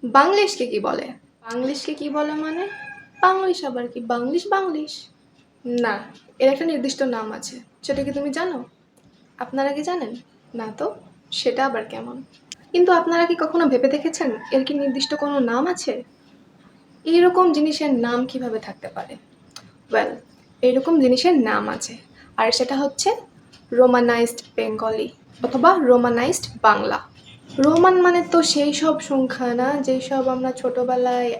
বাংলিশকে কি বলে? বাংলিশকে কি বলে মানে? বাংলিশ আবার কি? Banglish Banglish? না, এর একটা নির্দিষ্ট নাম আছে। সেটা কি তুমি জানো? আপনারা কি জানেন? না তো, সেটা আবার কেমন? কিন্তু আপনারা কি কখনো ভেবে দেখেছেন এর কি নির্দিষ্ট কোনো নাম আছে? এইরকম জিনিসের নাম কিভাবে থাকতে পারে? ওয়েল, এইরকম জিনিসের নাম আছে, আর সেটা হচ্ছে রোমানাইজড বেঙ্গলি অথবা রোমানাইজড বাংলা। রোমান মানে তো সেই সব সংখ্যা না যেসব আমরা ছোটবেলায়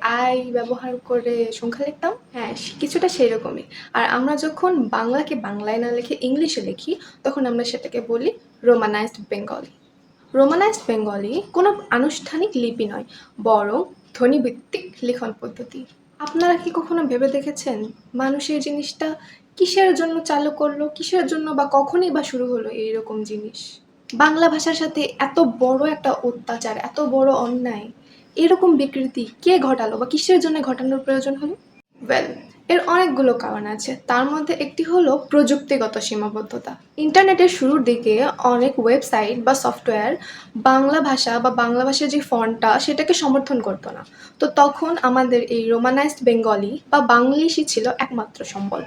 ব্যবহার করে সংখ্যা লিখতাম। হ্যাঁ, কিছুটা সেই রকমই। আর আমরা যখন বাংলাকে বাংলায় না লিখে ইংলিশে লিখি, তখন আমরা সেটাকে বলি রোমানাইজড বেঙ্গলি। রোমানাইজড বেঙ্গলি কোনো আনুষ্ঠানিক লিপি নয়, বরং ধ্বনিভিত্তিক লিখন পদ্ধতি। আপনারা কি কখনো ভেবে দেখেছেন মানুষ এই জিনিসটা কিসের জন্য চালু করলো, কিসের জন্য বা কখনই বা শুরু হলো এইরকম জিনিস? বাংলা ভাষার সাথে এত বড় একটা অত্যাচার, এত বড় অন্যায়, এরকম বিকৃতি কে ঘটালো বা কিসের জন্য ঘটানোর প্রয়োজন হলো? ওয়েল, এর অনেকগুলো কারণ আছে। তার মধ্যে একটি হলো প্রযুক্তিগত সীমাবদ্ধতা। ইন্টারনেটের শুরুর দিকে অনেক ওয়েবসাইট বা সফটওয়্যার বাংলা ভাষা বা বাংলা ভাষার যে ফন্টটা সেটাকে সমর্থন করতো না। তো তখন আমাদের এই রোমানাইজড বেঙ্গলি বা বাংলিশই ছিল একমাত্র সম্বল।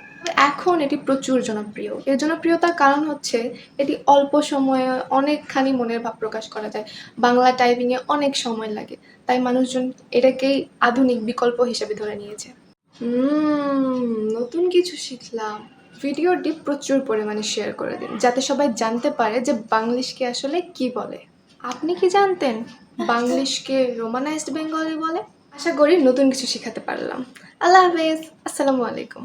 এখন এটি প্রচুর জনপ্রিয়। এর জনপ্রিয়তার কারণ হচ্ছে এটি অল্প সময়ে অনেকখানি মনের ভাব প্রকাশ করা যায়। বাংলা টাইপিংয়ে অনেক সময় লাগে, তাই মানুষজন এটাকেই আধুনিক বিকল্প হিসেবে ধরে নিয়েছে। নতুন কিছু শিখলাম। ভিডিওটি প্রচুর পরিমাণে শেয়ার করে দিন, যাতে সবাই জানতে পারে যে বাংলিশকে আসলে কি বলে। আপনি কি জানতেন বাংলিশকে রোমানাইজড বেঙ্গলি বলে? আশা করি নতুন কিছু শেখাতে পারলাম। আল্লাহ হাফেজ, আসসালামু আলাইকুম।